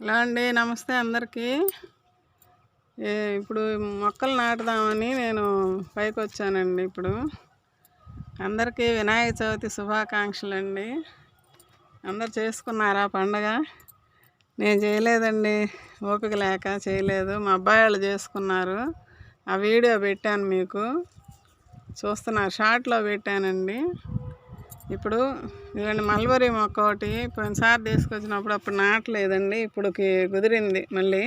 Hello అండి, నమస్తే అందరికీ. ఇప్పుడు మొక్కలు నాటుదామని నేను పైకి వచ్చానండి. ఇప్పుడు అందరికీ వినాయక చవితి శుభాకాంక్షలు అండి. అందరు చేసుకున్నారా పండగ? నేను చేయలేదండి, ఓపిక లేక చేయలేదు. మా అబ్బాయి వాళ్ళు చేసుకున్నారు. ఆ వీడియో పెట్టాను, మీకు చూస్తున్నారు, షార్ట్లో పెట్టానండి. ఇప్పుడు ఇదిగోండి మల్బరీ మొక్క ఒకటి పోయినసారి తీసుకొచ్చినప్పుడు అప్పుడు నాటలేదండి, ఇప్పుడుకి కుదిరింది. మళ్ళీ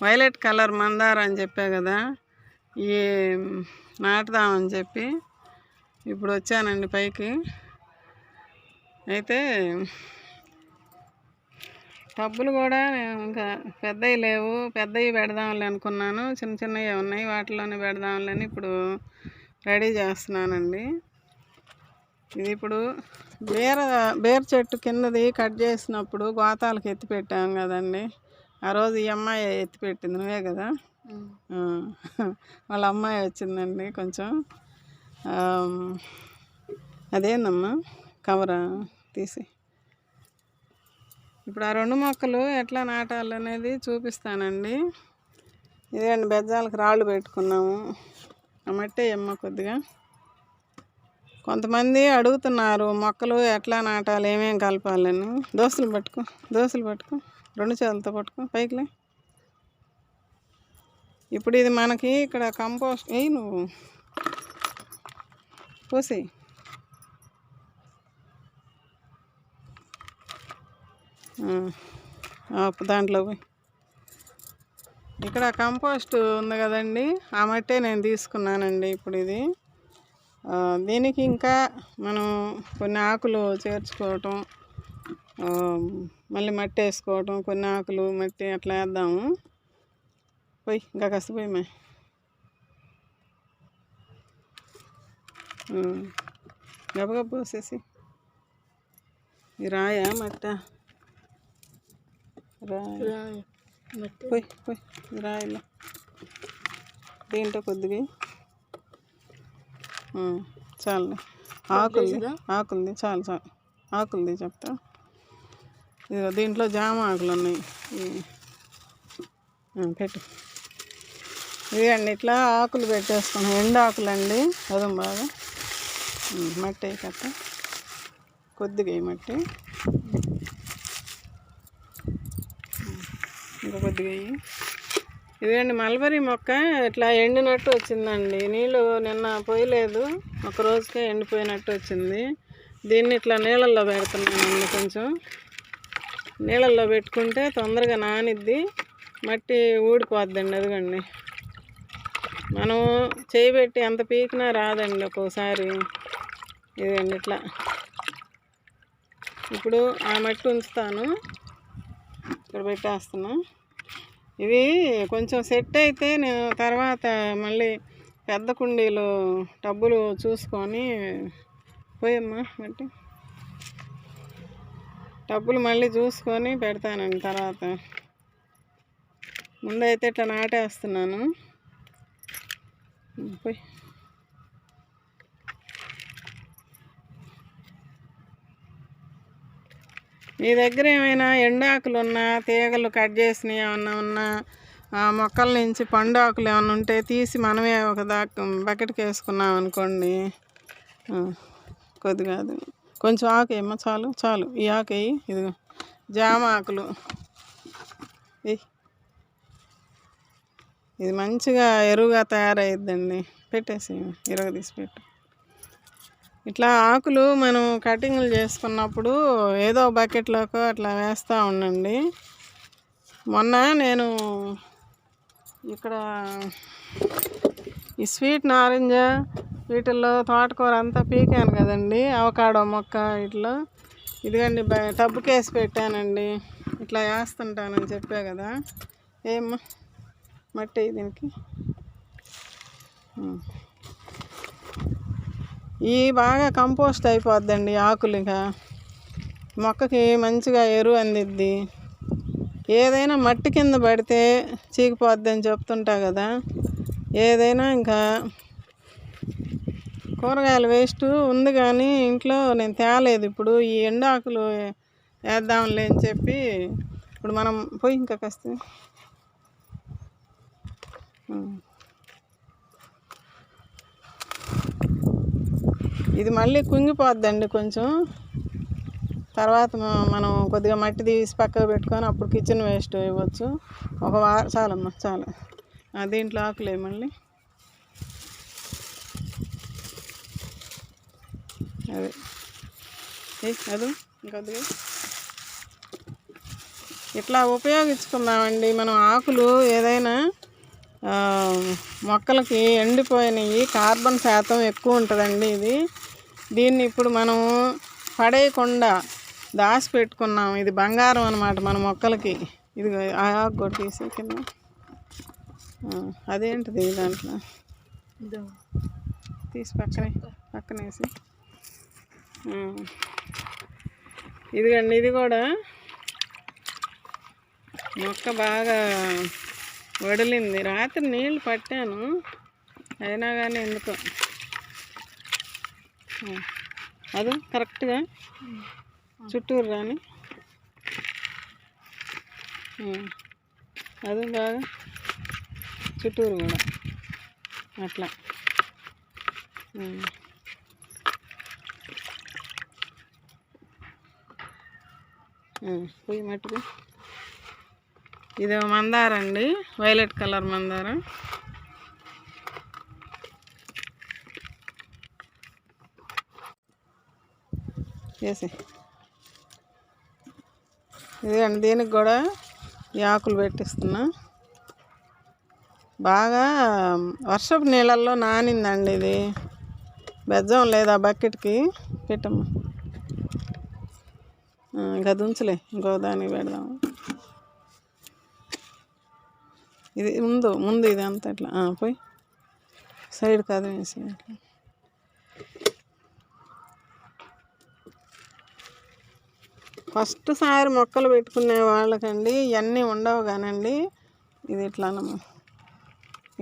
వైలెట్ కలర్ మందార అని చెప్పా కదా, ఈ నాటుదామని చెప్పి ఇప్పుడు వచ్చానండి పైకి. అయితే టబ్బులు కూడా ఇంకా పెద్దవి లేవు, పెద్దవి పెడదాంలే అనుకున్నాను. చిన్న చిన్నవి ఉన్నాయి, వాటిలోనే పెడదాంలేని ఇప్పుడు రెడీ చేస్తున్నానండి. ఇది ఇప్పుడు బేర చెట్టు కిందది కట్ చేసినప్పుడు గోతాలకు ఎత్తి పెట్టాం కదండి. ఆ రోజు ఈ అమ్మాయి ఎత్తి పెట్టింది, నువ్వే కదా? వాళ్ళ అమ్మాయి వచ్చిందండి. కొంచెం అదేందమ్మా కవరా తీసి ఇప్పుడు ఆ రెండు మొక్కలు ఎట్లా నాటాలనేది చూపిస్తానండి. ఇదేండి బెజ్జాలకు రాళ్ళు పెట్టుకున్నాము. ఆ మట్టి అమ్మ కొద్దిగా. కొంతమంది అడుగుతున్నారు మొక్కలు ఎట్లా నాటాలి, ఏమేమి కలపాలని. దోశలు పట్టుకో రెండు చేతులతో పట్టుకో పైకిలే. ఇప్పుడు ఇది మనకి ఇక్కడ కంపోస్ట్ వేయి, నువ్వు పోసి దాంట్లో పోయి. ఇక్కడ కంపోస్ట్ ఉంది కదండి, ఆ మట్టే నేను తీసుకున్నానండి. ఇప్పుడు ఇది దీనికి ఇంకా మనం కొన్ని ఆకులు చేర్చుకోవటం, మళ్ళీ మట్టి వేసుకోవటం, కొన్ని ఆకులు మట్టి అట్లా వేద్దాము. పోయి ఇంకా కసిపోయి గబగబ పోసేసి. ఈ రాయా మట్ట? రాయి పోయి రాయిలో దీంట్లో కొద్దిగా చాలు. ఆకులది చాలు ఆకులది చెప్తా. ఇదిగో దీంట్లో జామ ఆకులు ఉన్నాయి, పెట్టు. ఇదండి ఇట్లా ఆకులు పెట్టేసుకున్నాం, ఎండు ఆకులండి. అదే బాగా మట్టి కట్ట కొద్దిగా మట్టి, ఇంకా కొద్దిగా. ఇదండి మల్బరీ మొక్క ఇట్లా ఎండినట్టు వచ్చిందండి. నీళ్ళు నిన్న పోయలేదు, ఒక రోజుకే ఎండిపోయినట్టు వచ్చింది. దీన్ని ఇట్లా నీళ్ళల్లో పెడుతున్నానండి. కొంచెం నీళ్ళల్లో పెట్టుకుంటే తొందరగా నానిద్ది, మట్టి ఊడిపోద్దండి. అదిగండి మనం చేయబెట్టి ఎంత పీకినా రాదండి ఒక్కోసారి. ఇదండి ఇట్లా. ఇప్పుడు ఆ మట్టి ఉంచుతాను, ఇక్కడ పెట్టేస్తున్నా. ఇవి కొంచెం సెట్ అయితే నేను తర్వాత మళ్ళీ పెద్ద కుండీలు టబ్బులు చూసుకొని పోయమ్మా మట్టి టబ్బులు మళ్ళీ చూసుకొని పెడతానండి తర్వాత. ముందైతే ఇట్లా నాటేస్తున్నాను. పోయి మీ దగ్గర ఏమైనా ఎండాకులు ఉన్నా, తీగలు కట్ చేసినవి ఏమన్నా ఉన్నా, మొక్కల నుంచి పండు ఆకులు ఏమన్నా ఉంటే తీసి మనమే ఒక బకెట్కి వేసుకున్నాం అనుకోండి. కొద్దిగా అది కొంచెం ఆకు ఏమో చాలు. ఈ ఆకు వేయి. ఇదిగో జామ ఆకులు, ఇది మంచిగా ఎరువుగా తయారయ్యిద్దండి. పెట్టేసి ఎరువు తీసి పెట్టు. ఇట్లా ఆకులు మనం కటింగ్లు చేసుకున్నప్పుడు ఏదో బకెట్లోకి అట్లా వేస్తూ ఉండండి. మొన్న నేను ఇక్కడ ఈ స్వీట్ నారింజ వీటిల్లో తోటకూర అంతా పీకాను కదండి, అవకాడో మొక్క ఇట్లా. ఇదిగండి టబ్బుకి వేసి పెట్టానండి. ఇట్లా వేస్తుంటానని చెప్పా కదా. ఏమ్మా మట్టి దీనికి. ఈ బాగా కంపోస్ట్ అయిపోద్దండి ఆకులు. ఇక మొక్కకి మంచిగా ఎరువు అందిద్ది. ఏదైనా మట్టి కింద పడితే చీకిపోద్ది అని చెప్తుంటా కదా. ఏదైనా ఇంకా కూరగాయల వేస్ట్ ఉంది కానీ ఇంట్లో నేను తేలేదు. ఇప్పుడు ఈ ఎండాకులు వేద్దాంలే అని చెప్పి ఇప్పుడు మనం పోయి ఇంకా కాస్త ఇది మళ్ళీ కుంగిపోద్దండి కొంచెం. తర్వాత మనం కొద్దిగా మట్టి తీసి పక్కకు పెట్టుకొని అప్పుడు కిచెన్ వేస్ట్ ఇవ్వచ్చు. ఒక వారం చాలమ్మా, చాలు. దీంట్లో ఆకులే మళ్ళీ అదే అది ఇంకొద్దిగా ఇట్లా ఉపయోగించుకుందామండి మనం. ఆకులు ఏదైనా మొక్కలకి ఎండిపోయినవి కార్బన్ శాతం ఎక్కువ ఉంటుందండి. దీన్ని ఇప్పుడు మనం పడేయకుండా దాచి పెట్టుకున్నాం. ఇది బంగారం అన్నమాట మన మొక్కలకి. ఇది ఆ ఆకు కూడా తీసి కింద అదేంటిది దాంట్లో తీసి పక్కనేసి ఇదిగండి. ఇది కూడా మొక్క బాగా వడిలింది. రాత్రి నీళ్ళు పట్టాను అయినా కానీ ఎందుకో అది కరెక్ట్గా చుట్టూరు రాని అది బాగా చుట్టూరు కూడా అట్లా పోయి మట్టుకు. ఇది మందారం అండి, వైలెట్ కలర్ మందారం. వేసి ఇదిగండి, దీనికి కూడా ఈ ఆకులు పెట్టిస్తున్నా. బాగా వర్షపు నీళ్ళల్లో నానిందండి ఇది. బెజ్జం లేదా బకెట్కి పెట్టమ్మా. ఇంకా దుంచలే, ఇంకో దానికి పెడదాము. ఇది ముందు ఇది అంతా ఇట్లా పోయి సైడ్ కాదు వేసి అట్లా. ఫస్ట్ సారి మొక్కలు పెట్టుకునే వాళ్ళకండి ఇవన్నీ ఉండవు కానండి. ఇది ఇట్లానమ్మా.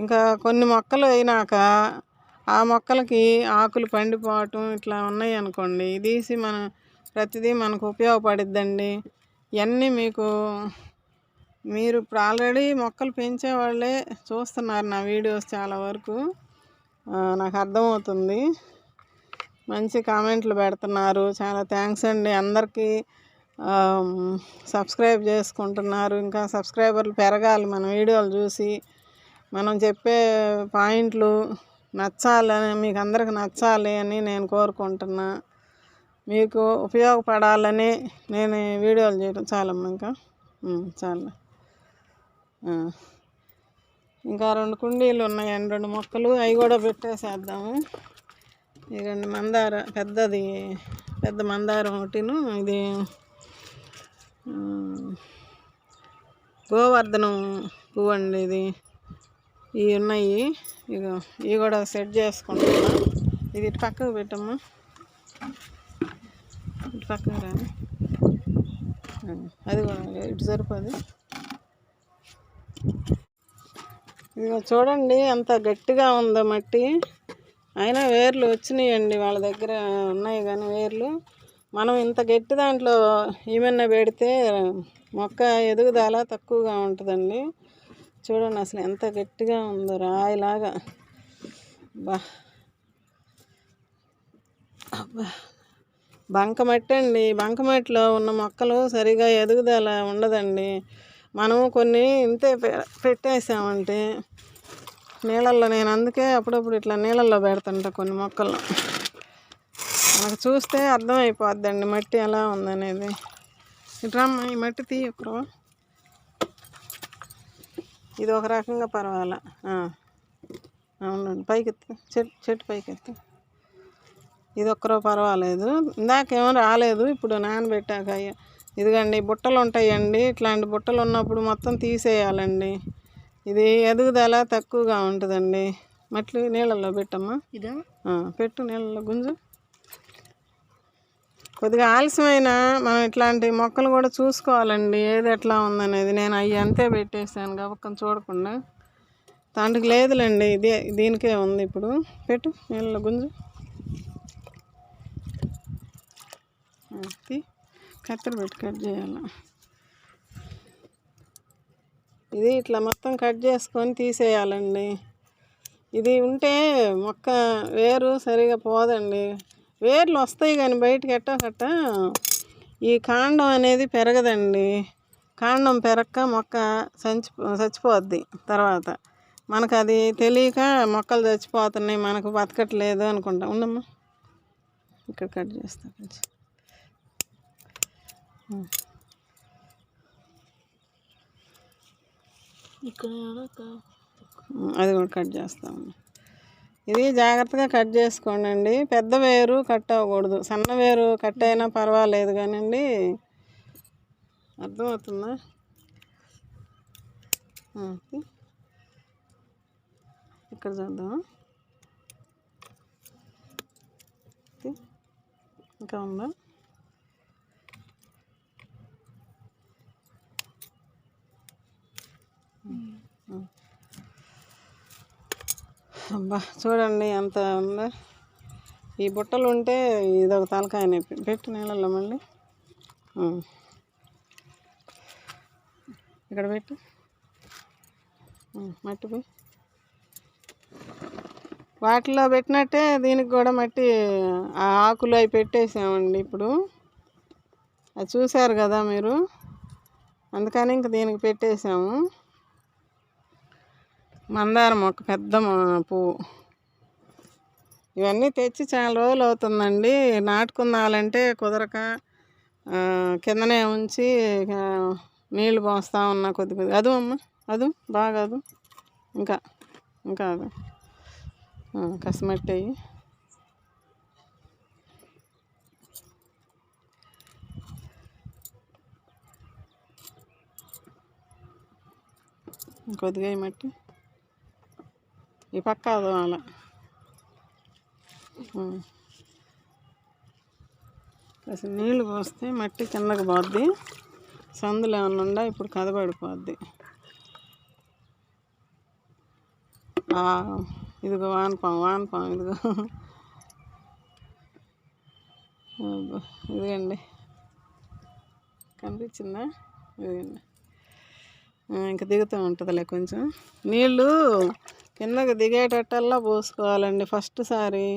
ఇంకా కొన్ని మొక్కలు అయినాక ఆ మొక్కలకి ఆకులు పండిపోవటం ఇట్లా ఉన్నాయి అనుకోండి, తీసి మనం ప్రతిదీ మనకు ఉపయోగపడిద్దండి. ఇవన్నీ మీరు ఇప్పుడు ఆల్రెడీ మొక్కలు పెంచేవాళ్ళే చూస్తున్నారు నా వీడియోస్ చాలా వరకు. నాకు అర్థమవుతుంది. మంచి కామెంట్లు పెడుతున్నారు. చాలా థ్యాంక్స్ అండి అందరికీ. సబ్స్క్రైబ్ చేసుకుంటున్నారు. ఇంకా సబ్స్క్రైబర్లు పెరగాలి మన వీడియోలు చూసి. మనం చెప్పే పాయింట్లు నచ్చాలని, మీకు అందరికి నచ్చాలి అని నేను కోరుకుంటున్నా. మీకు ఉపయోగపడాలని నేను వీడియోలు చేయడం. చాలమ్మా, ఇంకా చాలా. ఇంకా 2 కుండీలు ఉన్నాయండి, 2 మొక్కలు, అవి కూడా పెట్టేసేద్దాము. ఈ 2 మందార పెద్ద మందారం ఒకటిను, ఇది గోవర్ధనం పువ్వు అండి. ఇవి ఉన్నాయి. ఇవి కూడా సెట్ చేసుకుంటున్నా. ఇది ఇటు పక్కకు పెట్టమ్మా, ఇటు పక్కకు రాని. అది కూడా ఇటు సరిపోదు. ఇదిగో చూడండి ఎంత గట్టిగా ఉందో మట్టి. అయినా వేర్లు వచ్చినాయండి, వాళ్ళ దగ్గర ఉన్నాయి కానీ వేర్లు. మనం ఇంత గట్టి దాంట్లో ఏమన్నా పెడితే మొక్క ఎదుగుదల తక్కువగా ఉంటుందండి. చూడండి అసలు ఎంత గట్టిగా ఉందో, రాయిలాగా. బంకమట్టి అండి. బంకమట్టిలో ఉన్న మొక్కలు సరిగా ఎదుగుదల ఉండదండి. మనం కొన్ని ఇంతే పెట్టేసామంటే నీళ్ళల్లో, నేను అందుకే అప్పుడప్పుడు ఇట్లా నీళ్ళల్లో పెడుతుంటా కొన్ని మొక్కలు. మనకు చూస్తే అర్థమైపోద్దండి మట్టి ఎలా ఉందనేది. ఇట్రమ్మా, ఈ మట్టి తీయకురా. ఇది ఒక రకంగా పర్వాలా. అవునండి, పైకెత్తు, చెట్టు పైకెత్తు. ఇది ఒక్కరో పర్వాలేదు. ఇందాకేమో రాలేదు, ఇప్పుడు నానబెట్టాక. ఇదిగండి బుట్టలు ఉంటాయండి, ఇట్లాంటి బుట్టలు ఉన్నప్పుడు మొత్తం తీసేయాలండి. ఇది ఎదుగుదల తక్కువగా ఉంటుందండి. మట్టి నీళ్ళల్లో పెట్టమ్మా. పెట్టు నీళ్ళల్లో గుంజు. కొద్దిగా ఆలస్యమైన మనం ఇట్లాంటి మొక్కలు కూడా చూసుకోవాలండి, ఏది ఎట్లా ఉందనేది. నేను అవి అంతే పెట్టేసాను గబక్కని చూడకుండా. దాంట్కి లేదులేండి, దీనికే ఉంది. ఇప్పుడు పెట్టు నీళ్ళలో గుంజు. కత్తెర పెట్టి కట్ చేయాలి. ఇది ఇట్లా మొత్తం కట్ చేసుకొని తీసేయాలండి. ఇది ఉంటే మొక్క వేరు సరిగా పోదండి. వేర్లు వస్తాయి కానీ బయటకి ఎట్టకట్ట ఈ కాండం అనేది పెరగదండి. కాండం పెరక్క మొక్క చచ్చిపోద్ది. తర్వాత మనకు అది తెలియక మొక్కలు చచ్చిపోతున్నాయి, మనకు బతకట్లేదు అనుకుంటాం. ఉండమ్మా, ఇక్కడ కట్ చేస్తా కొంచెం. అది కూడా కట్ చేస్తాము. ఇది జాగ్రత్తగా కట్ చేసుకోండి. పెద్ద వేరు కట్ అవ్వకూడదు, సన్న వేరు కట్ అయినా పర్వాలేదు కానండి. అర్థమవుతుందా? ఇక్కడ చూద్దాం, ఇంకా ఉందా? అబ్బా చూడండి ఎంత ఉందా. ఈ బుట్టలు ఉంటే ఇదొక తలకాయ నొప్పి. పెట్టు నీళ్ళల్లో మళ్ళీ ఇక్కడ పెట్టు, మట్టి పోయి వాటిలో పెట్టినట్టే దీనికి కూడా మట్టి ఆ ఆకులు అవి పెట్టేసామండి. ఇప్పుడు అది చూశారు కదా మీరు, అందుకని ఇంక దీనికి పెట్టేసాము. మందారం మొక్క, పెద్ద పువ్వు. ఇవన్నీ తెచ్చి చాలా రోజులు అవుతుందండి. నాటుకుందాలంటే కుదరక కిందనే ఉంచి నీళ్ళు పోస్తూ ఉన్నా కొద్ది కొద్ది. అదు అమ్మ, అదు బాగా, అదు ఇంకా ఇంకా అది కసమట్టి అయ్యి కొద్దిగా మట్టి ఈ పక్క అదు అలా. అసలు నీళ్ళు పోస్తే మట్టి కిందకి పోద్ది. సందులు ఏమన్నా ఉండా ఇప్పుడు కదబడిపోద్ది. ఇదిగో వానపాము ఇదిగో. ఇదిగండి, కనిపించిందా? ఇదిగండి, ఇంకా దిగుతూ ఉంటుందిలే. కొంచెం నీళ్ళు కిందకి దిగేటట్టల్లా పోసుకోవాలండి. ఫస్ట్ సారి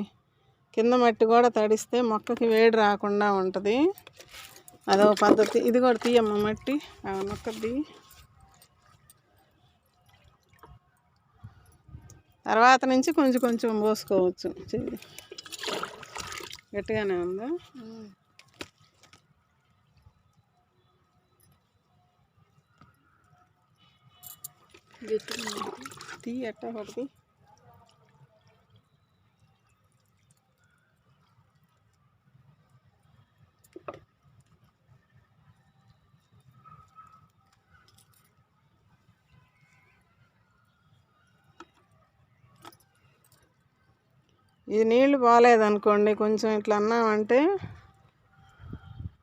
కింద మట్టి కూడా తడిస్తే మొక్కకి వేడి రాకుండా ఉంటుంది. అదో పద్ధతి. ఇది కూడా తీయమ్మ మట్టి, మొక్కది. తర్వాత నుంచి కొంచెం కొంచెం పోసుకోవచ్చు. చెయ్యి గట్టిగానే ఉందా? తీ ఎట్టా పడుతుంది. ఇది నీళ్ళు పోలేదనుకోండి, కొంచెం ఇట్లా అన్నామంటే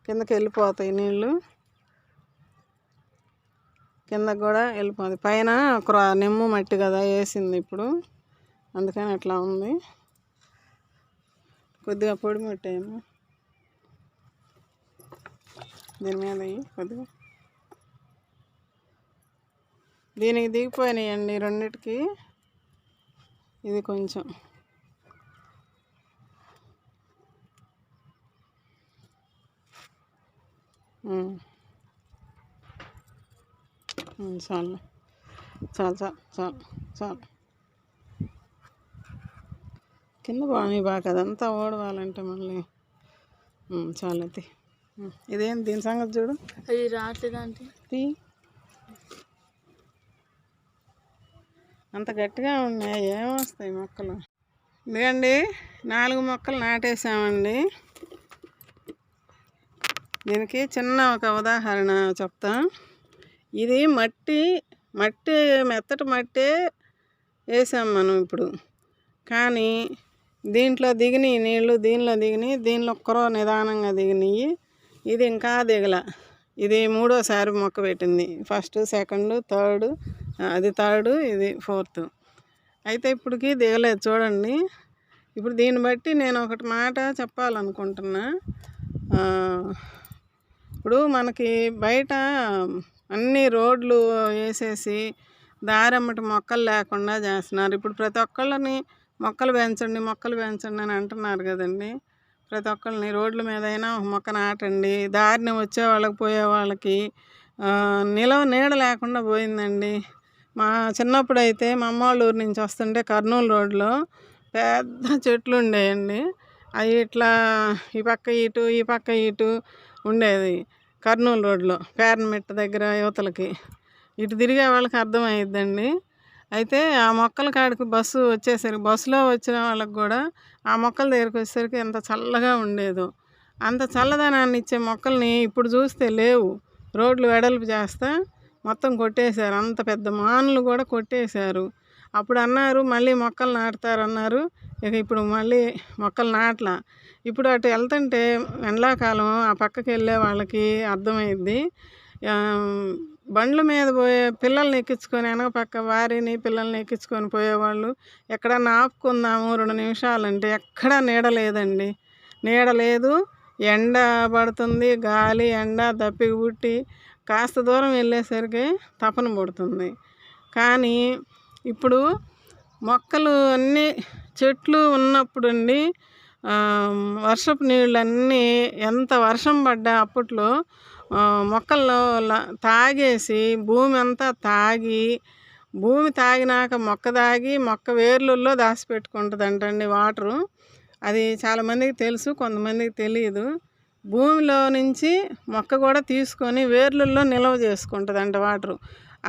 కిందకి వెళ్ళిపోతాయి నీళ్ళు. కిందకు కూడా వెళ్ళిపోతుంది. పైన ఒక నిమ్మ మట్టి కదా వేసింది ఇప్పుడు, అందుకని అట్లా ఉంది. కొద్దిగా పొడి మట్టి ఏమో దీని మీద కొద్దిగా. దీనికి దిగిపోయినాయండి రెండిటికి. ఇది కొంచెం చాలు చాలు చాలు చాలు చాలు. కింద బాగా బాగా అదంతా ఓడవాలంటే మళ్ళీ చాలు. అది ఇదేం దీని సంగతి చూడు. అది రావట్లేదంటే అంత గట్టిగా ఉన్నాయి, ఏమొస్తాయి మొక్కలు. ఇదిగండి 4 మొక్కలు నాటేసామండి. దీనికి చిన్న ఒక ఉదాహరణ చెప్తా. ఇది మట్టి మెత్తటి మట్టే వేసాం మనం ఇప్పుడు. కానీ దీంట్లో దిగినాయి నీళ్ళు, దీనిలో దిగినాయి, దీనిలో ఒక్కరో నిదానంగా దిగినాయి. ఇది ఇంకా దిగల. ఇది 3వసారి మొక్క పెట్టింది. ఫస్ట్, సెకండ్, థర్డ్, అది థర్డ్, ఇది ఫోర్త్. అయితే ఇప్పటికి దిగలేదు చూడండి. ఇప్పుడు దీన్ని బట్టి నేను ఒకటి మాట చెప్పాలనుకుంటున్నా. ఇప్పుడు మనకి బయట అన్ని రోడ్లు వేసేసి దారెమ్మటి మొక్కలు లేకుండా చేస్తున్నారు. ఇప్పుడు ప్రతి ఒక్కళ్ళని మొక్కలు పెంచండి అని అంటున్నారు కదండి. ప్రతి ఒక్కళ్ళని రోడ్ల మీద అయినా ఒక మొక్క నాటండి. దారిన వచ్చే వాళ్ళకి పోయే వాళ్ళకి నీడ లేకుండా పోయిందండి. మా చిన్నప్పుడు అయితే మా అమ్మ వాళ్ళ ఊరు నుంచి వస్తుంటే కర్నూలు రోడ్లో పెద్ద చెట్లు ఉండేయండి. అవి ఇట్లా ఈ పక్క ఇటు ఉండేది కర్నూలు రోడ్లో పేరనమిట్ట దగ్గర యువతలకి. ఇటు తిరిగే వాళ్ళకి అర్థమయ్యిద్దండి. అయితే ఆ మొక్కల కాడికి బస్సు వచ్చేసరికి బస్సులో వచ్చిన వాళ్ళకి కూడా ఆ మొక్కల దగ్గరికి వచ్చేసరికి ఎంత చల్లగా ఉండేదో. అంత చల్లదనాన్ని ఇచ్చే మొక్కల్ని ఇప్పుడు చూస్తే లేవు. రోడ్లు వెడల్పు చేస్తా మొత్తం కొట్టేశారు. అంత పెద్ద మానులు కూడా కొట్టేశారు. అప్పుడు అన్నారు మళ్ళీ మొక్కలు నాటుతారన్నారు. ఇక ఇప్పుడు మళ్ళీ మొక్కలు నాటలా. ఇప్పుడు అటు వెళ్తుంటే ఎండాకాలం ఆ పక్కకి వెళ్ళే వాళ్ళకి అర్థమైద్ది. బండ్ల మీద పోయే పిల్లల్ని ఎక్కించుకొని వెనక పక్క వారిని పిల్లల్ని ఎక్కించుకొని పోయేవాళ్ళు ఎక్కడన్నా ఆపుకుందాము 2 నిమిషాలంటే ఎక్కడా నీడ లేదండి. నీడ లేదు, ఎండ పడుతుంది, గాలి ఎండ దప్పిక పుట్టి కాస్త దూరం వెళ్ళేసరికి తపన పుడుతుంది. కానీ ఇప్పుడు మొక్కలు అన్నీ చెట్లు ఉన్నప్పుడు అండి వర్షపు నీళ్ళన్నీ ఎంత వర్షం పడ్డా అప్పట్లో మొక్కల్లో తాగేసి భూమి అంతా తాగి భూమి తాగినాక మొక్క తాగి మొక్క వేర్లలో దాచిపెట్టుకుంటుందంటండి వాటరు. అది చాలామందికి తెలుసు, కొంతమందికి తెలియదు. భూమిలో నుంచి మొక్క కూడా తీసుకొని వేర్లలో నిల్వ చేసుకుంటుందంట వాటరు.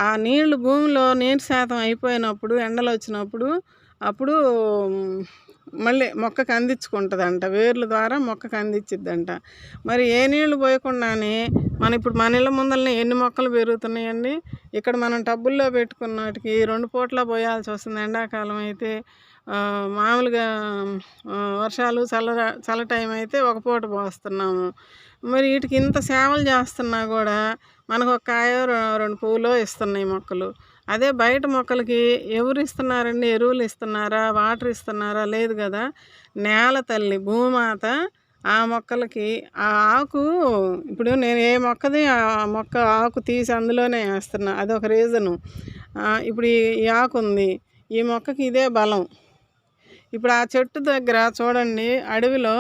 ఆ నీళ్లు భూమిలో నీరు శాతం అయిపోయినప్పుడు ఎండలు వచ్చినప్పుడు అప్పుడు మళ్ళీ మొక్కకు అందించుకుంటుందంట. వేర్ల ద్వారా మొక్కకు అందించిద్దంట. మరి ఏ నీళ్లు పోయకుండానే ఇప్పుడు మన ఇళ్ళ ముందరనే ఎన్ని మొక్కలు పెరుగుతున్నాయండి. ఇక్కడ మనం టబ్బుల్లో పెట్టుకున్న వాటికి 2 పూట్ల పోయాల్సి వస్తుంది. ఎండాకాలం అయితే మామూలుగా వర్షాలు చల్ల టైం అయితే 1 పూట పోస్తున్నాము. మరి వీటికి ఇంత సేవలు చేస్తున్నా కూడా మనకు ఒక కాయో 2 పువ్వులో ఇస్తున్నాయి మొక్కలు. అదే బయట మొక్కలకి ఎవరు ఇస్తున్నారండి? ఎరువులు ఇస్తున్నారా, వాటర్ ఇస్తున్నారా? లేదు కదా. నేల తల్లి భూమాత ఆ మొక్కలకి ఆ ఆకు ఇప్పుడు నేను ఏ మొక్కది ఆ మొక్క ఆకు తీసి అందులోనే వేస్తున్నా. అదొక రీజను. ఇప్పుడు ఈ ఆకు ఉంది, ఈ మొక్కకి ఇదే బలం. ఇప్పుడు ఆ చెట్టు దగ్గర చూడండి, అడవిలో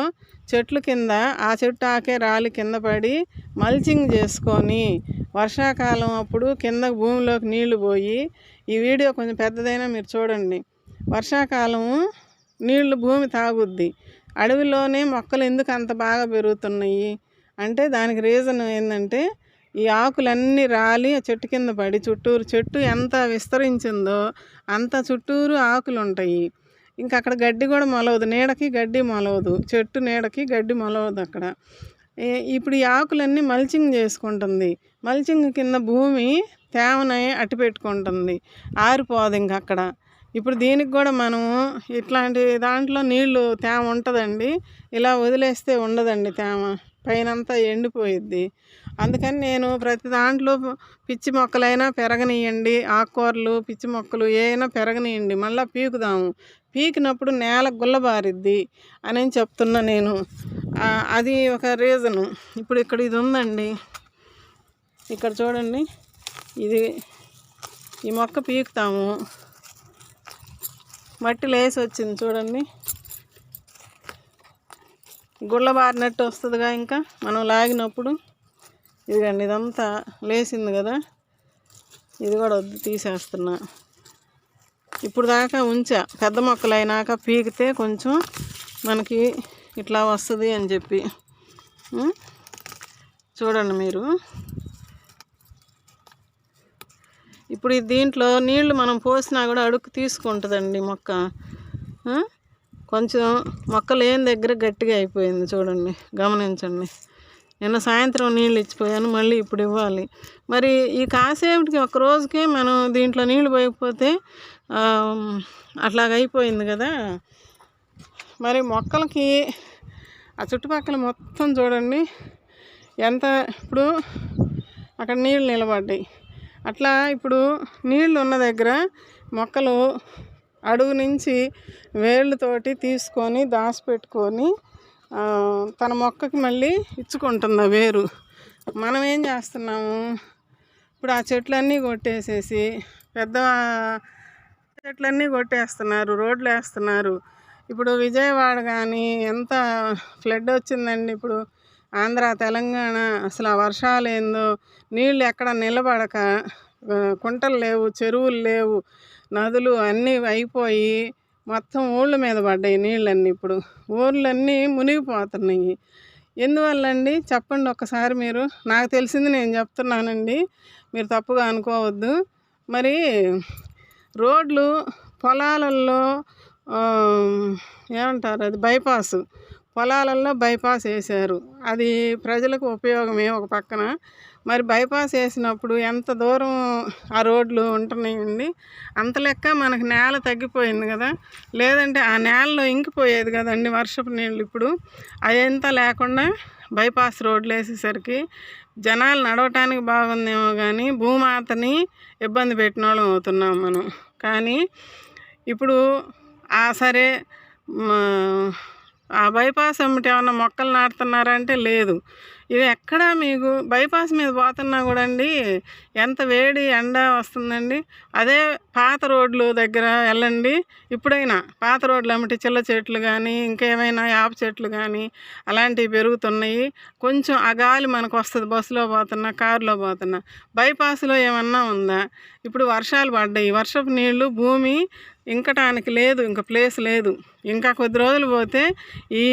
చెట్లు కింద ఆ చెట్టు ఆకే రాలి కింద పడి మల్చింగ్ చేసుకొని వర్షాకాలం అప్పుడు కింద భూమిలోకి నీళ్లు పోయి, ఈ వీడియో కొంచెం పెద్దదైనా మీరు చూడండి. వర్షాకాలం నీళ్లు భూమి తాగుద్ది. అడవిలోనే మొక్కలు ఎందుకు అంత బాగా పెరుగుతున్నాయి అంటే దానికి రీజన్ ఏంటంటే ఈ ఆకులన్నీ రాలి ఆ చెట్టు కింద పడి చుట్టూరు చెట్టు ఎంత విస్తరించిందో అంత చుట్టూరు ఆకులు ఉంటాయి. ఇంకా అక్కడ గడ్డి కూడా మొలవదు, నీడకి గడ్డి మొలవదు, చెట్టు నీడకి గడ్డి మొలవదు అక్కడ. ఇప్పుడు ఈ ఆకులన్నీ మల్చింగ్ చేసుకుంటుంది. మల్చింగ్ కింద భూమి తేమని అట్టి పెట్టుకుంటుంది, ఆరిపోదు ఇంక అక్కడ. ఇప్పుడు దీనికి కూడా మనము ఇట్లాంటి దాంట్లో నీళ్లు తేమ ఉంటుందండి. ఇలా వదిలేస్తే ఉండదండి తేమ, పైనంతా ఎండిపోయిద్ది. అందుకని నేను ప్రతి దాంట్లో పిచ్చి మొక్కలైనా పెరగనీయండి, ఆకుకూరలు పిచ్చి మొక్కలు ఏమైనా పెరగనీయండి, మళ్ళీ పీకుదాము, పీకినప్పుడు నేల గుల్లబారిద్ది అని చెప్తున్నా నేను. అది ఒక రీజను. ఇప్పుడు ఇక్కడ ఇది ఉందండి, ఇక్కడ చూడండి, ఈ మొక్క పీకుతాము, మట్టి లేసి వచ్చింది చూడండి, గుల్లబారినట్టు వస్తుందిగా. ఇంకా మనం లాగినప్పుడు ఇదిగండి ఇదంతా లేసింది కదా, ఇది కూడా వద్దు తీసేస్తున్నా. ఇప్పుడు దాకా ఉంచా, పెద్ద మొక్కలు అయినాక పీకితే కొంచెం మనకి ఇట్లా వస్తుంది అని చెప్పి. చూడండి మీరు. ఇప్పుడు దీంట్లో నీళ్లు మనం పోసినా కూడా అడుక్కు తీసుకుంటుందండి మొక్క. కొంచెం మొక్క లేని దగ్గర గట్టిగా అయిపోయింది చూడండి, గమనించండి. నిన్న సాయంత్రం నీళ్ళు ఇచ్చిపోయాను, మళ్ళీ ఇప్పుడు ఇవ్వాలి. మరి ఈ కాసేపటికి ఒక రోజుకే మనం దీంట్లో నీళ్ళు పోయకపోతే అట్లాగైపోయింది కదా. మరి మొక్కలకి ఆ చుట్టుపక్కల మొత్తం చూడండి ఎంత, ఇప్పుడు అక్కడ నీళ్ళు నిలబడ్డాయి. అట్లా ఇప్పుడు నీళ్ళు ఉన్న దగ్గర మొక్కలు అడుగు నుంచి వేళ్ళతోటి తీసుకొని దాచిపెట్టుకొని తన మొక్కకి మళ్ళీ ఇచ్చుకుంటుంది వేరు. మనం ఏం చేస్తున్నాము, ఇప్పుడు ఆ చెట్లన్నీ కొట్టేసేసి పెద్ద చెట్లన్నీ కొట్టేస్తున్నారు, రోడ్లు వేస్తున్నారు. ఇప్పుడు విజయవాడ కానీ ఎంత ఫ్లడ్ వచ్చిందండి. ఇప్పుడు ఆంధ్ర తెలంగాణ అసలు ఆ వర్షాలు ఏందో, నీళ్ళు ఎక్కడ నిలబడక కుంటలు లేవు, చెరువులు లేవు, నదులు అన్నీ అయిపోయి మొత్తం ఊళ్ళ మీద పడ్డాయి నీళ్ళన్నీ. ఇప్పుడు ఊళ్ళన్నీ మునిగిపోతున్నాయి. ఎందువల్ల అండి చెప్పండి ఒక్కసారి మీరు. నాకు తెలిసింది నేను చెప్తున్నానండి, మీరు తప్పుగా అనుకోవద్దు. మరి రోడ్లు పొలాలల్లో ఏమంటారు, అది బైపాస్, పొలాలల్లో బైపాస్ వేశారు. అది ప్రజలకు ఉపయోగమే ఒక పక్కన. మరి బైపాస్ వేసినప్పుడు ఎంత దూరం ఆ రోడ్లు ఉంటున్నాయండి. అంత లెక్క మనకు నేల తగ్గిపోయింది కదా, లేదంటే ఆ నేలలో ఇంకిపోయేది కదండి వర్షపు నీళ్ళు. ఇప్పుడు అదంతా లేకుండా బైపాస్ రోడ్లు వేసేసరికి జనాలు నడవటానికి బాగుందేమో కానీ భూమాతని ఇబ్బంది పెట్టిన వాళ్ళం అవుతున్నాం మనం. కానీ ఇప్పుడు సరే ఆ బైపాస్ అమ్మటి ఏమన్నా మొక్కలు నాటుతున్నారంటే లేదు. ఇది ఎక్కడా మీకు బైపాస్ మీద పోతున్నా కూడా అండి ఎంత వేడి ఎండ వస్తుందండి. అదే పాత రోడ్లు దగ్గర వెళ్ళండి, ఇప్పుడైనా పాత రోడ్లు అమ్మటి చిల్ల చెట్లు కానీ ఇంకేమైనా యాప చెట్లు కానీ అలాంటివి పెరుగుతున్నాయి. కొంచెం ఆ గాలి మనకు వస్తుంది బస్సులో పోతున్నా, కారులో పోతున్నా. బైపాస్లో ఏమన్నా ఉందా? ఇప్పుడు వర్షాలు పడ్డాయి, వర్షపు నీళ్ళు భూమి ఇంకటానికి లేదు, ఇంకా ప్లేస్ లేదు. ఇంకా కొద్ది రోజులు పోతే ఈ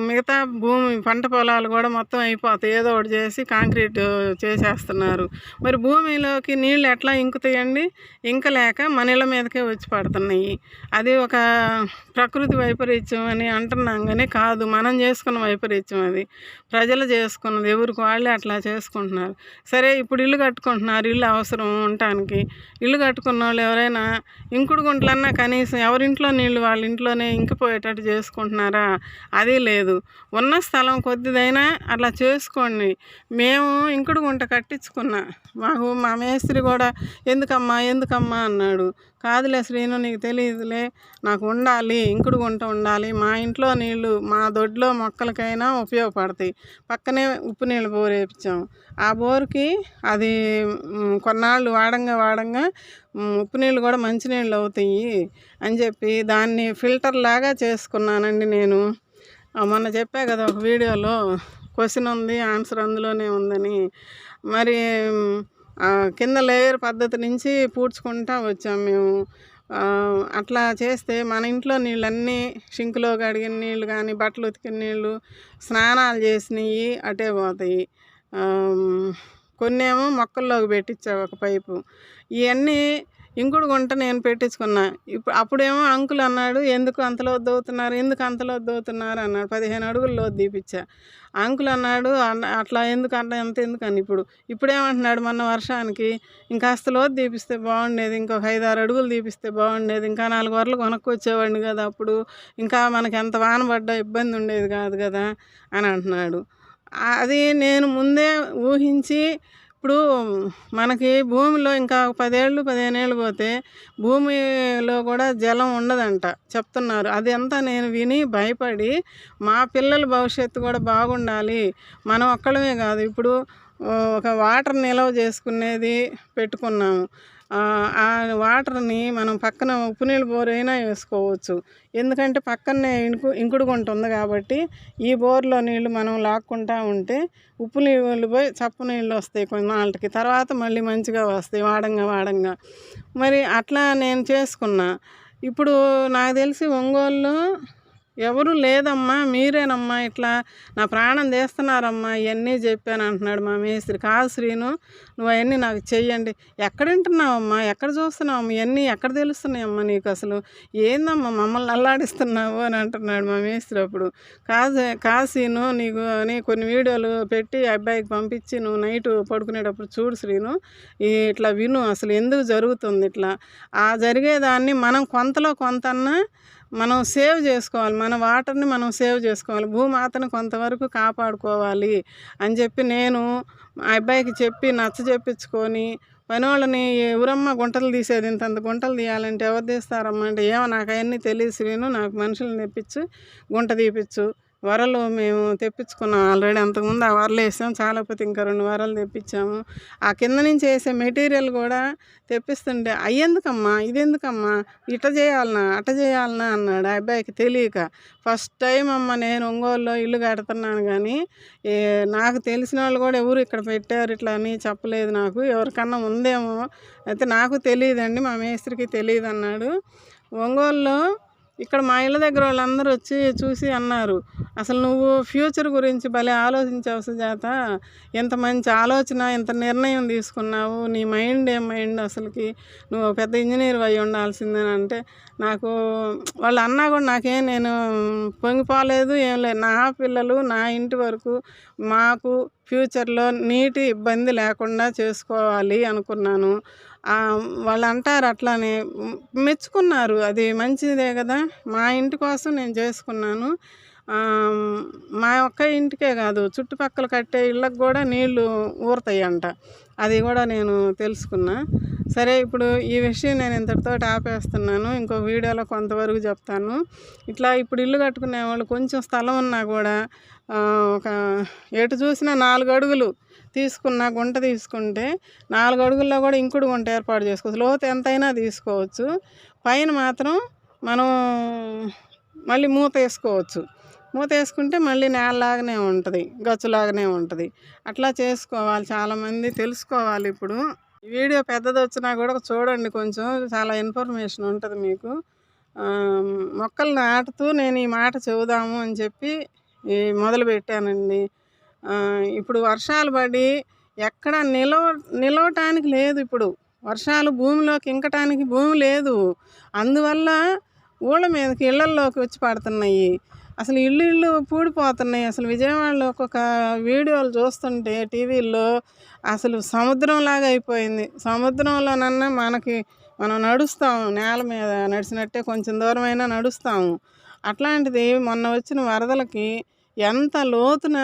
మిగతా భూమి పంట పొలాలు కూడా మొత్తం అయిపోతాయి. ఏదో ఒకటి చేసి కాంక్రీట్ చేసేస్తున్నారు. మరి భూమిలోకి నీళ్ళు ఎట్లా ఇంకుతాయండి? ఇంకలేక మన ఇళ్ళ మీదకే వచ్చి పడుతున్నాయి. అది ఒక ప్రకృతి వైపరీత్యం అని అంటున్నాం కానీ కాదు, మనం చేసుకున్న వైపరీత్యం. అది ప్రజలు చేసుకున్నది, ఎవరికి వాళ్ళే అట్లా చేసుకుంటున్నారు. సరే ఇప్పుడు ఇల్లు కట్టుకుంటున్నారు, ఇల్లు అవసరం ఉండటానికి. ఇల్లు కట్టుకున్న వాళ్ళు ఎవరైనా ఇంకుడు గుంటలన్నా కనీసం ఎవరింట్లో నీళ్ళు వాళ్ళ ఇంట్లోనే ఇంకిపోయేటట్టు చేసుకుంటున్నారా? అది లేదు. ఉన్న స్థలం కొద్దిదైనా అట్లా చేసుకోండి. మేము ఇంకుడు గుంట కట్టించుకున్నా, మాకు మా మేస్త్రి కూడా ఎందుకమ్మా అన్నాడు. కాదులే శ్రీను, నీకు తెలియదులే, నాకు ఉండాలి, ఇంకుడు గుంట ఉండాలి. మా ఇంట్లో నీళ్ళు మా దొడ్లో మొక్కలకైనా ఉపయోగపడతాయి. పక్కనే ఉప్పు నీళ్ళు బోరు వేయించాం. ఆ బోరుకి అది కొన్నాళ్ళు వాడంగా ఉప్పు నీళ్ళు కూడా మంచినీళ్ళు అవుతాయి అని చెప్పి దాన్ని ఫిల్టర్ లాగా చేసుకున్నానండి నేను. మొన్న చెప్పా కదా ఒక వీడియోలో, క్వశ్చన్ ఉంది ఆన్సర్ అందులోనే ఉందని. మరి కింద లేయర్ పద్ధతి నుంచి పూడ్చుకుంటూ వచ్చాం మేము. అట్లా చేస్తే మన ఇంట్లో నీళ్ళన్నీ షింకులో కడిగిన నీళ్ళు కానీ, బట్టలు ఉతికిన నీళ్ళు, స్నానాలు చేసినవి అటే పోతాయి. కొన్నేమో మొక్కల్లోకి పెట్టించా ఒక పైపు. ఇవన్నీ ఇంకుడు గుంట నేను పెట్టించుకున్నా. అప్పుడేమో అంకుల్ అన్నాడు, ఎందుకు అంతలో దోతున్నారు అన్నాడు. 15 అడుగుల్లో తీపిచ్చా. అంకుల్ అన్నాడు, అట్లా ఎందుకు అంత ఎందుకని. ఇప్పుడేమంటున్నాడు, మొన్న వర్షానికి ఇంకాస్త లోతు తీపిస్తే బాగుండేది, ఇంకొక 5-6 అడుగులు తీపిస్తే బాగుండేది, ఇంకా 4 వరలు కొనుక్కొచ్చేవాడిని కదా, అప్పుడు ఇంకా మనకి ఎంత వాన పడ్డా ఇబ్బంది ఉండేది కాదు కదా అని అంటున్నాడు. అది నేను ముందే ఊహించి, ఇప్పుడు మనకి భూమిలో ఇంకా 10 ఏళ్ళు 15 ఏళ్ళు పోతే భూమిలో కూడా జలం ఉండదంట చెప్తున్నారు. అది అంతా నేను విని భయపడి, మా పిల్లల భవిష్యత్తు కూడా బాగుండాలి, మనం ఒక్కళ్ళమే కాదు, ఇప్పుడు ఒక వాటర్ నిల్వ చేసుకునేది పెట్టుకున్నాము. ఆ వాటర్ని మనం పక్కన ఉప్పు నీళ్ళు బోర్ అయినా వేసుకోవచ్చు. ఎందుకంటే పక్కనే ఇంకుడు గుంట ఉంది కాబట్టి ఈ బోర్లో నీళ్ళు మనం లాక్కుంటూ ఉంటే ఉప్పు నీళ్ళు పోయి చప్పు నీళ్ళు వస్తాయి కొన్నాళ్ళకి, తర్వాత మళ్ళీ మంచిగా వస్తాయి వాడంగా. మరి అట్లా నేను చేసుకున్నా. ఇప్పుడు నాకు తెలిసి ఒంగోలులో ఎవరు లేదమ్మా, మీరేనమ్మా ఇట్లా నా ప్రాణం తీస్తున్నారమ్మా ఇవన్నీ చెప్పాను అంటున్నాడు మా మేస్త్రి. కాదు శ్రీను, నువ్వు అవన్నీ నాకు చెయ్యండి. ఎక్కడ వింటున్నావమ్మా, ఎక్కడ చూస్తున్నావమ్మా, ఇవన్నీ ఎక్కడ తెలుస్తున్నాయమ్మా నీకు, అసలు ఏందమ్మా మమ్మల్ని అల్లాడిస్తున్నావు అని అంటున్నాడు మా మేస్త్రి. అప్పుడు కాదు శ్రీను, నీకు అని కొన్ని వీడియోలు పెట్టి అబ్బాయికి పంపించి నువ్వు నైట్ పడుకునేటప్పుడు చూడు శ్రీను, ఇట్లా విను, అసలు ఎందుకు జరుగుతుంది ఇట్లా. ఆ జరిగేదాన్ని మనం కొంతలో కొంతన్నా మనం సేవ్ చేసుకోవాలి, మన వాటర్ని మనం సేవ్ చేసుకోవాలి, భూమాతను కొంతవరకు కాపాడుకోవాలి అని చెప్పి నేను మా అబ్బాయికి చెప్పి చెప్పించుకొని, పని వాళ్ళని ఎవరమ్మ గుంటలు తీసేది, ఇంతంత గుంటలు తీయాలంటే ఎవరు తీస్తారమ్మా అంటే, ఏమో నాకు అవన్నీ తెలియదు శ్రీను, నాకు మనుషులను తెప్పించు గుంట తీపిచ్చు, వరలు మేము తెప్పించుకున్నాం ఆల్రెడీ. అంతకుముందు ఆ వరలు వేసాం, చాలకపోతే ఇంకా 2 వరలు తెప్పించాము. ఆ కింద నుంచి వేసే మెటీరియల్ కూడా తెప్పిస్తుంటే అయ్యేందుకమ్మా, ఇదెందుకమ్మా, ఇట చేయాలనా అట చేయాలనా అన్నాడు ఆ అబ్బాయికి తెలియక. ఫస్ట్ టైం అమ్మ నేను ఒంగోలులో ఇల్లు కడుతున్నాను, కానీ నాకు తెలిసిన వాళ్ళు కూడా ఎవరు ఇక్కడ పెట్టారు ఇట్లా అని చెప్పలేదు నాకు. ఎవరికన్నా ఉందేమో, అయితే నాకు తెలియదండి, మా మేస్త్రికి తెలియదు అన్నాడు. ఒంగోలులో ఇక్కడ మా ఇళ్ళ దగ్గర వాళ్ళందరూ వచ్చి చూసి అన్నారు, అసలు నువ్వు ఫ్యూచర్ గురించి భలే ఆలోచించావు సుజాత, ఎంత మంచి ఆలోచన, ఎంత నిర్ణయం తీసుకున్నావు, నీ మైండ్ ఏం మైండ్ అసలుకి, నువ్వు పెద్ద ఇంజనీర్ అయి ఉండాల్సిందని అంటే నాకు వాళ్ళు అన్నా కూడా నాకేం నేను పొంగిపోలేదు, ఏం లేదు. నా పిల్లలు నా ఇంటి వరకు మాకు ఫ్యూచర్లో నీటి ఇబ్బంది లేకుండా చేసుకోవాలి అనుకున్నాను. వాళ్ళు అంటారు అట్లానే, మెచ్చుకున్నారు, అది మంచిదే కదా. మా ఇంటి కోసం నేను చేసుకున్నాను. మా ఒక్క ఇంటికే కాదు, చుట్టుపక్కల కట్టే ఇళ్ళకు కూడా నీళ్లు ఊరుతాయంట, అది కూడా నేను తెలుసుకున్నా. సరే, ఇప్పుడు ఈ విషయం నేను ఇంతటితో ఆపేస్తున్నాను. ఇంకో వీడియోలో కొంతవరకు చెప్తాను. ఇట్లా ఇప్పుడు ఇల్లు కట్టుకునే వాళ్ళు కొంచెం స్థలం ఉన్నా కూడా ఒక ఎటు చూసినా 4 అడుగులు తీసుకున్న గుంట తీసుకుంటే 4 అడుగుల్లో కూడా ఇంకుడు గుంట ఏర్పాటు చేసుకోవచ్చు. లోతు ఎంతైనా తీసుకోవచ్చు. పైన మాత్రం మనం మళ్ళీ మూత వేసుకోవచ్చు. మూత వేసుకుంటే మళ్ళీ నేలలాగానే ఉంటుంది, గచ్చులాగానే ఉంటుంది. అట్లా చేసుకోవాలి, చాలామంది తెలుసుకోవాలి. ఇప్పుడు ఈ వీడియో పెద్దది వచ్చినా కూడా చూడండి, కొంచెం చాలా ఇన్ఫర్మేషన్ ఉంటుంది మీకు. మొక్కలు నాటుతూ నేను ఈ మాట చెబుదాము అని చెప్పి మొదలు పెట్టానండి. ఇప్పుడు వర్షాలు పడి ఎక్కడ నిలవటానికి లేదు. ఇప్పుడు వర్షాలు భూమిలోకి ఇంకటానికి భూమి లేదు. అందువల్ల ఊళ్ళ మీదకి ఇళ్లల్లోకి వచ్చి పడుతున్నాయి. అసలు ఇళ్ళు పూడిపోతున్నాయి. అసలు విజయవాడలో ఒక్కొక్క వీడియోలు చూస్తుంటే టీవీల్లో అసలు సముద్రంలాగా అయిపోయింది. సముద్రంలోనన్నా మనం నడుస్తాము, నేల మీద నడిచినట్టే కొంచెం దూరమైనా నడుస్తాము. అట్లాంటిది మొన్న వచ్చిన వరదలకి ఎంత లోతున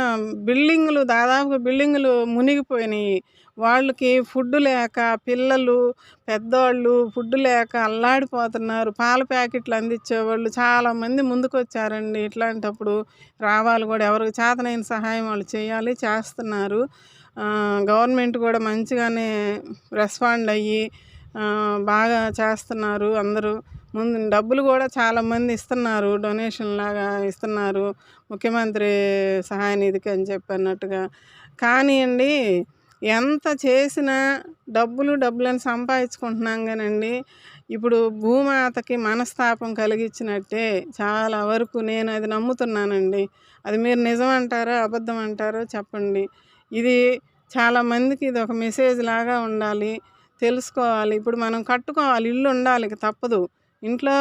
దాదాపుగా బిల్డింగులు మునిగిపోయినాయి. వాళ్ళకి ఫుడ్ లేక, పిల్లలు పెద్దవాళ్ళు ఫుడ్ లేక అల్లాడిపోతున్నారు. పాల ప్యాకెట్లు అందించేవాళ్ళు చాలామంది ముందుకు వచ్చారండి. ఇట్లాంటప్పుడు రావాలి కూడా, ఎవరికి చేతనైన సహాయం వాళ్ళు చేయాలి, చేస్తున్నారు. గవర్నమెంట్ కూడా మంచిగానే రెస్పాండ్ అయ్యి బాగా చేస్తున్నారు. అందరూ ముందు డబ్బులు కూడా చాలామంది ఇస్తున్నారు, డొనేషన్ లాగా ఇస్తున్నారు, ముఖ్యమంత్రి సహాయ నిధికి అని చెప్పన్నట్టుగా. కానీ అండి, ఎంత చేసినా డబ్బులని సంపాదించుకుంటున్నాం కానండి, ఇప్పుడు భూమాతకి మనస్తాపం కలిగించినట్టే చాలా వరకు నేను అది నమ్ముతున్నానండి. అది మీరు నిజం అంటారో అబద్ధం అంటారో చెప్పండి. ఇది చాలామందికి ఇది ఒక మెసేజ్ లాగా ఉండాలి, తెలుసుకోవాలి. ఇప్పుడు మనం కట్టుకోవాలి, ఇల్లు ఉండాలి, తప్పదు. ఇంట్లో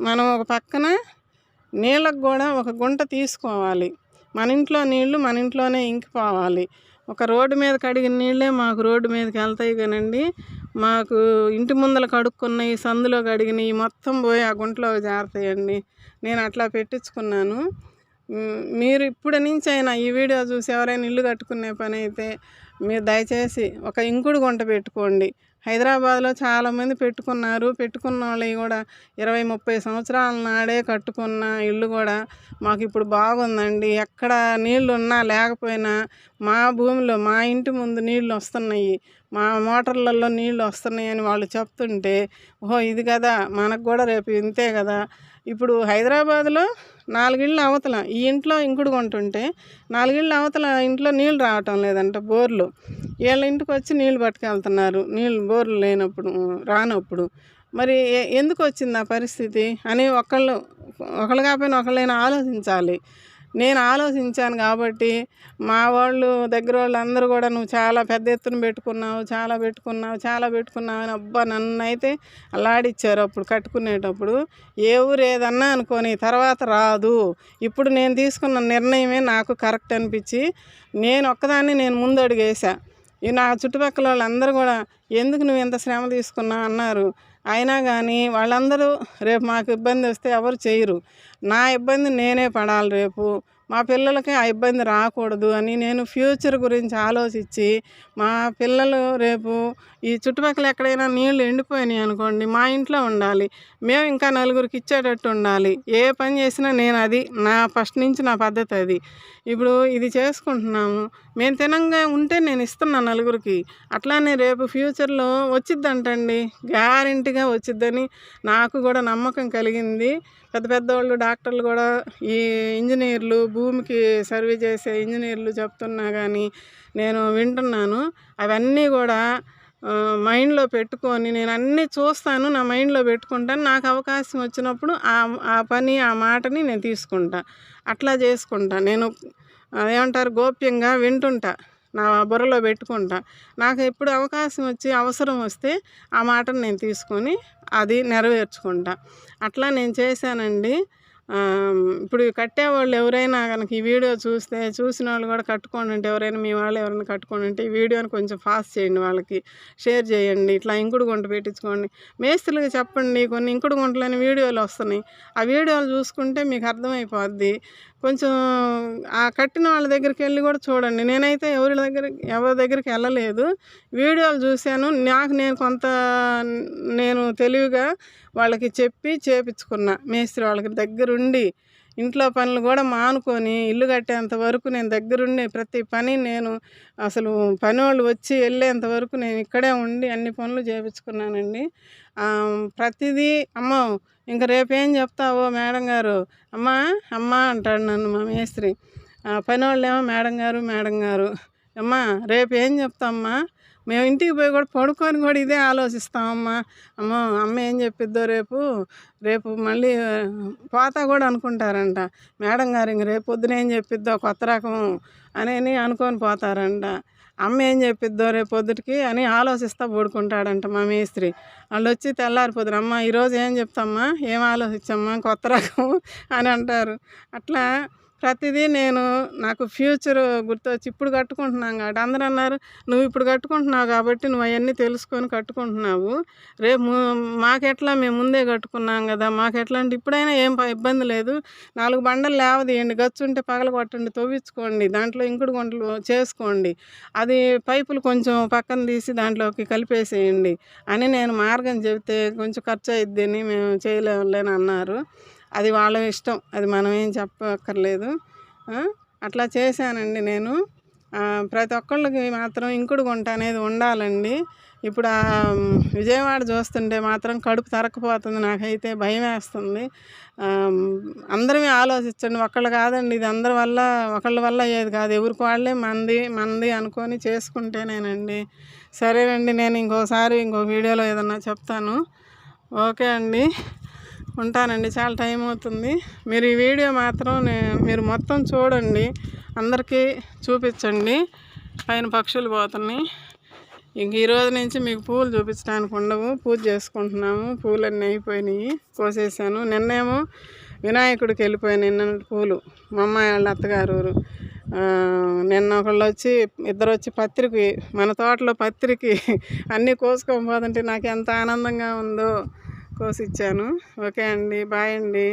మనం ఒక పక్కన నీళ్ళకు కూడా ఒక గుంట తీసుకోవాలి. మన ఇంట్లో నీళ్లు మన ఇంట్లోనే ఇంకిపోవాలి. ఒక రోడ్డు మీద కడిగిన నీళ్ళే మాకు రోడ్డు మీదకి వెళ్తాయి కానండి, మాకు ఇంటి ముందల కడుక్కున్నవి, సందులో కడిగినవి మొత్తం పోయి ఆ గుంటలో జారుతాయండి. నేను అట్లా పెట్టించుకున్నాను. మీరు ఇప్పటి నుంచి అయినా ఈ వీడియో చూసి ఎవరైనా ఇల్లు కట్టుకునే పని అయితే మీరు దయచేసి ఒక ఇంకుడు గుంట పెట్టుకోండి. హైదరాబాద్లో చాలామంది పెట్టుకున్న వాళ్ళవి కూడా 20-30 సంవత్సరాల నాడే కట్టుకున్న ఇల్లు కూడా మాకు ఇప్పుడు బాగుందండి. ఎక్కడ నీళ్ళు ఉన్నా లేకపోయినా మా భూమిలో మా ఇంటి ముందు నీళ్ళు వస్తున్నాయి, మా మోటార్లలో నీళ్ళు వస్తున్నాయి అని వాళ్ళు చెప్తుంటే, ఓహో ఇది కదా, మనకు కూడా రేపు ఇంతే కదా. ఇప్పుడు హైదరాబాద్లో 4 ఇళ్ళు అవతల ఈ ఇంట్లో ఇంకుడు కొంటుంటే 4 ఇళ్ళు అవతల ఇంట్లో నీళ్ళు రావటం లేదంట, బోర్లు. వీళ్ళ ఇంటికి వచ్చి నీళ్ళు పట్టుకెళ్తున్నారు, నీళ్ళు బోర్లు రానప్పుడు. మరి ఎందుకు వచ్చింది ఆ పరిస్థితి అని ఒకళ్ళు కాకపోయినా ఒకళ్ళైనా ఆలోచించాలి. నేను ఆలోచించాను కాబట్టి మా వాళ్ళు దగ్గర వాళ్ళందరూ కూడా నువ్వు చాలా పెద్ద ఎత్తున పెట్టుకున్నావు అని అబ్బా నన్నైతే అల్లాడిచ్చారు. అప్పుడు కట్టుకునేటప్పుడు ఏ ఊరు ఏదన్నా అనుకొని తర్వాత రాదు. ఇప్పుడు నేను తీసుకున్న నిర్ణయమే నాకు కరెక్ట్ అనిపించి నేను ముందు అడుగేసా. నా చుట్టుపక్కల వాళ్ళందరూ కూడా ఎందుకు నువ్వు ఇంత శ్రమ తీసుకున్నావు అన్నారు. అయినా కానీ వాళ్ళందరూ రేపు మాకు ఇబ్బంది వస్తే ఎవరు చేయరు, నా ఇబ్బంది నేనే పడాలి, రేపు మా పిల్లలకి ఆ ఇబ్బంది రాకూడదు అని నేను ఫ్యూచర్ గురించి ఆలోచించి మా పిల్లలు రేపు ఈ చుట్టుపక్కల ఎక్కడైనా నీళ్ళు ఎండిపోయినాయి అనుకోండి, మా ఇంట్లో ఉండాలి, మేము ఇంకా నలుగురికి ఇచ్చేటట్టు ఉండాలి. ఏ పని చేసినా నేను అది నా ఫస్ట్ నుంచి నా పద్ధతి అది. ఇప్పుడు ఇది చేసుకుంటున్నాము, మేము తినంగా ఉంటే నేను ఇస్తున్నాను నలుగురికి. అట్లానే రేపు ఫ్యూచర్లో వచ్చిద్దంటండి, గ్యారెంటీగా వచ్చిద్దని నాకు కూడా నమ్మకం కలిగింది. పెద్ద పెద్దవాళ్ళు డాక్టర్లు కూడా, ఈ ఇంజనీర్లు, భూమికి సర్వే చేసే ఇంజనీర్లు చెప్తున్నా కానీ నేను వింటున్నాను. అవన్నీ కూడా మైండ్లో పెట్టుకొని నేను అన్నీ చూస్తాను, నా మైండ్లో పెట్టుకుంటాను. నాకు అవకాశం వచ్చినప్పుడు ఆ పని ఆ మాటని నేను తీసుకుంటా, అట్లా చేసుకుంటా. నేను ఏమంటారు, గోప్యంగా వింటుంటా, నా బుర్రలో పెట్టుకుంటా. నాకు ఎప్పుడు అవకాశం వచ్చి అవసరం వస్తే ఆ మాటను నేను తీసుకొని అది నెరవేర్చుకుంటా. అట్లా నేను చేశానండి. ఇప్పుడు కట్టేవాళ్ళు ఎవరైనా కనుక ఈ వీడియో చూసిన వాళ్ళు కూడా కట్టుకోండి అంటే, ఎవరైనా మీ వాళ్ళు ఎవరైనా కట్టుకోండి అంటే ఈ వీడియోని కొంచెం ఫాస్ట్ చేయండి, వాళ్ళకి షేర్ చేయండి. ఇట్లా ఇంకుడు గుంట పెట్టించుకోండి. మేస్త్రులకి చెప్పండి, కొన్ని ఇంకుడు గుంటలని వీడియోలు వస్తున్నాయి, ఆ వీడియోలు చూసుకుంటే మీకు అర్థమైపోద్ది. కొంచెం ఆ కట్టిన వాళ్ళ దగ్గరికి వెళ్ళి కూడా చూడండి. నేనైతే ఎవరి దగ్గరికి వెళ్ళలేదు, వీడియోలు చూశాను. నేను తెలివిగా వాళ్ళకి చెప్పి చేపించుకున్నా. మేస్త్రి వాళ్ళకి దగ్గరుండి ఇంట్లో పనులు కూడా మానుకొని ఇల్లు కట్టేంత వరకు నేను దగ్గరుండి ప్రతి పని నేను అసలు పని వాళ్ళు వచ్చి వెళ్ళేంత వరకు నేను ఇక్కడే ఉండి అన్ని పనులు చేపించుకున్నానండి. ప్రతిదీ అమ్మో ఇంకా రేపేం చెప్తావో మేడం గారు, అమ్మా అంటాడు నన్ను మా మేస్త్రి. పని వాళ్ళేమో మేడం గారు, అమ్మా రేపు ఏం చెప్తామ్మా, మేము ఇంటికి పోయి కూడా పడుకొని కూడా ఇదే ఆలోచిస్తామమ్మా. అమ్మ ఏం చెప్పిద్దో రేపు మళ్ళీ పోతా కూడా అనుకుంటారంట మేడం గారు. ఇంక రేపు పొద్దున ఏం చెప్పిద్దో కొత్త రకం అని అనుకొని పోతారంట. అమ్మ ఏం చెప్పిద్దో రేపు పొద్దుటికి అని ఆలోచిస్తూ పడుకుంటాడంట మా మేస్త్రి. వాళ్ళు వచ్చి తెల్లారిపోదురు, అమ్మ ఈరోజు ఏం చెప్తామ్మా, ఏం ఆలోచించమ్మా కొత్త రకం అని అంటారు. అట్లా ప్రతిదీ నాకు ఫ్యూచర్ గుర్తొచ్చి ఇప్పుడు కట్టుకుంటున్నాం కాబట్టి అందరూ అన్నారు, నువ్వు ఇప్పుడు కట్టుకుంటున్నావు కాబట్టి నువ్వు అవన్నీ తెలుసుకొని కట్టుకుంటున్నావు, రేపు మాకెట్లా, మేము ముందే కట్టుకున్నాం కదా, మాకెట్లా అంటే ఇప్పుడైనా ఏం ఇబ్బంది లేదు, 4 బండలు లేవదీయండి, గచ్చుంటే పగలగొట్టండి, తవ్వించుకోండి, దాంట్లో ఇంకుడు గుంటలు చేసుకోండి, అది పైపులు కొంచెం పక్కన తీసి దాంట్లోకి కలిపేసేయండి అని నేను మార్గం చెబితే కొంచెం ఖర్చు అయిద్దని మేము చేయలేని అన్నారు. అది వాళ్ళ ఇష్టం, అది మనం ఏం చెప్పక్కర్లేదు. అట్లా చేశానండి నేను. ప్రతి ఒక్కళ్ళకి మాత్రం ఇంకుడు గుంట అనేది ఉండాలండి. ఇప్పుడు విజయవాడ చూస్తుంటే మాత్రం కడుపు తరక్కపోతుంది, నాకైతే భయం వేస్తుంది. అందరమే ఆలోచించండి, ఒకళ్ళు కాదండి, ఇది ఒకళ్ళ వల్ల అయ్యేది కాదు, ఎవరికి వాళ్ళే మంది అనుకొని చేసుకుంటేనేనండి. సరేనండి, నేను ఇంకో వీడియోలో ఏదన్నా చెప్తాను. ఓకే అండి, ఉంటానండి, చాలా టైం అవుతుంది. మీరు ఈ వీడియో మాత్రం మీరు మొత్తం చూడండి, అందరికీ చూపించండి. పైన పక్షులు పోతున్నాయి. ఇంక ఈరోజు నుంచి మీకు పూలు చూపించడానికి ఉండవు, పూజ చేసుకుంటున్నాము. పూలన్నీ అయిపోయినాయి, కోసేసాను. నిన్నేమో వినాయకుడికి వెళ్ళిపోయాను, నిన్న పూలు మా అమ్మాయి వాళ్ళ అత్తగారు ఊరు. నిన్న ఇద్దరు వచ్చి పత్రికి, మన తోటలో పత్రికి అన్నీ కోసుకొని పోతుంటే నాకు ఎంత ఆనందంగా ఉందో కోసిచ్చాను. ఓకే అండి, బాయ్ అండి.